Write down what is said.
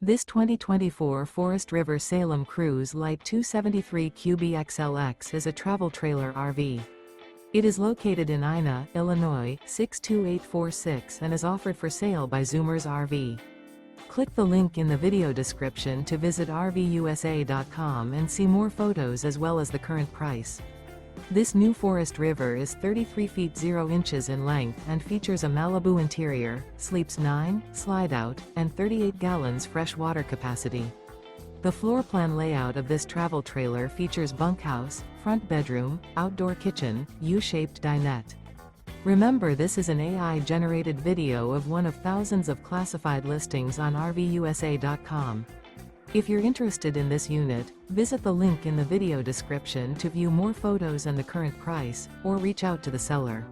This 2024 Forest River Salem Cruise Lite 273 QBXLX is a travel trailer RV. It is located in Ina, Illinois, 62846 and is offered for sale by Zoomers RV. Click the link in the video description to visit RVUSA.com and see more photos as well as the current price. This new Forest River is 33 feet 0 inches in length and features a MALIBU interior, sleeps 9, slide-out, and 38 gallons fresh water capacity. The floor plan layout of this travel trailer features bunkhouse, front bedroom, outdoor kitchen, U-shaped dinette. Remember, this is an AI-generated video of one of thousands of classified listings on RVUSA.com. If you're interested in this unit, visit the link in the video description to view more photos and the current price, or reach out to the seller.